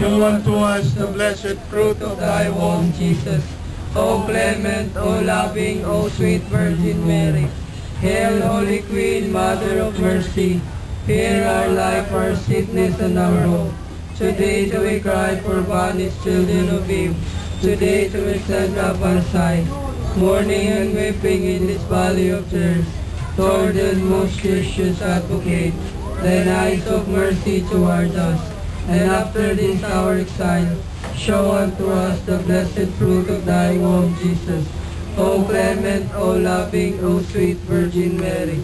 Show unto us the blessed fruit of thy womb, Jesus. O clement, O loving, O sweet Virgin Mary. Hail, Holy Queen, Mother of Mercy. Hear our life, our sickness, and our hope. Today do we cry for banished children of Eve. Today do we send up our sight, mourning and weeping in this valley of tears. Lord and most gracious Advocate, thine eyes of mercy toward us, and after this our exile, show unto us the blessed fruit of thy womb, Jesus. O clement, O loving, O sweet Virgin Mary.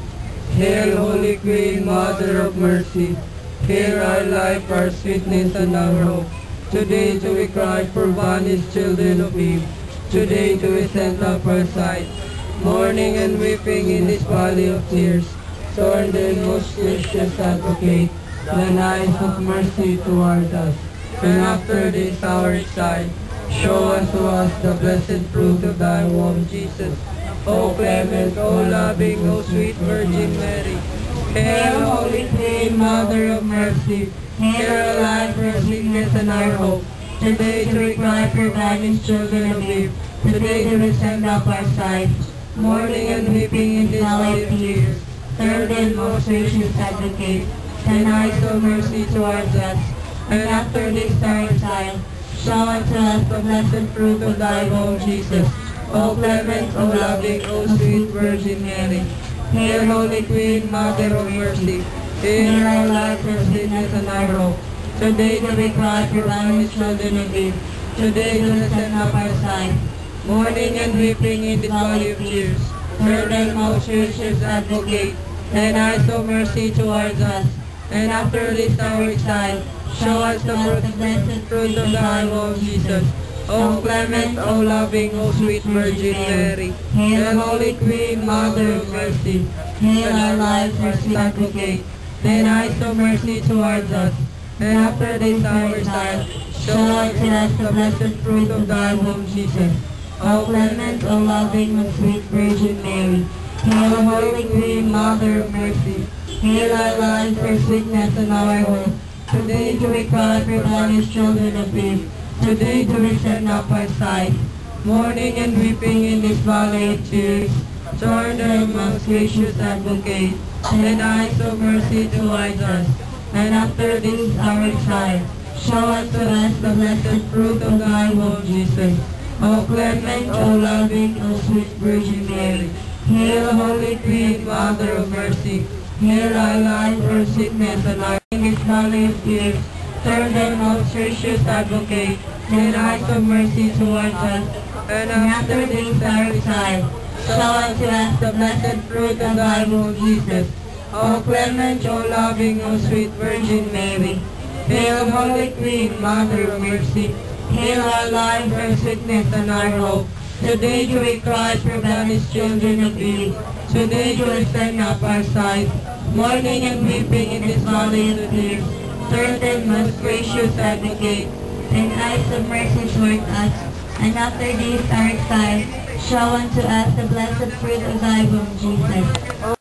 Hail, Holy Queen, Mother of Mercy. Hear our life, our sweetness, and our hope. Today do we cry for banished children of Eve. Today do we send up our sight, mourning and weeping in this valley of tears. Lord and most gracious Advocate, thine eyes of mercy toward us, and after this our exile, show unto us the blessed fruit of thy womb, Jesus. O clement, O loving, O sweet Virgin Mary. Hail, Holy Queen, Mother of Mercy. Hear our life, our sweetness, and our hope. Today do we cry for banished children of Eve. Today do we send up our sight, mourning and weeping in this valley of tears. Third and most gracious Advocate, thine eyes of mercy towards us, and after this our exile, show unto us the blessed fruit of thy womb, Jesus. O clement, O loving, O sweet Virgin Mary. Hail, Holy Queen, Mother of Mercy. Hear our life, our sweetness, and our hope. Today do we cry for banished children of Eve. Today do we send up our sight, mourning and weeping in this valley of tears. Third and most gracious Advocate, thine eyes of mercy towards us, and after this our exile, show us the blessed fruit of thy womb, Jesus. O clement, O loving, O sweet Virgin Mary. Hail, Holy Queen, Mother of Mercy. Hail our life, our sweet Advocate, thine eyes of mercy towards us, and after this our exile, show unto us the blessed fruit of thy womb, Jesus. O clement, O loving, O sweet Virgin Mary. Hail, Holy Queen, Mother of Mercy. Hail our life, our sweetness, and our hope. Today do we cry for banished children of Eve. Today do we send up our sight, mourning and weeping in this valley of tears. Lord and most gracious Advocate, thine eyes of mercy towards us, and after this our exile, show unto us the blessed fruit of thy womb, Jesus. O clement, O loving, O sweet Virgin Mary. Hail, Holy Queen, Mother of Mercy. Hail our life, our sweetness, and our in this valley of tears. Third and most gracious Advocate, thine eyes of mercy towards us, and after this our exile, show unto us the blessed fruit of thy womb, Jesus. O clement, O loving, O sweet Virgin Mary. Hail, Holy Queen, Mother of Mercy. Hail our life, our sweetness, and our hope. Today do we cry for banished children of Eve. Today do we send up our sight, mourning and weeping in this valley of tears. Third and most gracious Advocate, thine eyes of mercy toward us, and after this our exile, show unto us the blessed fruit of thy womb, Jesus.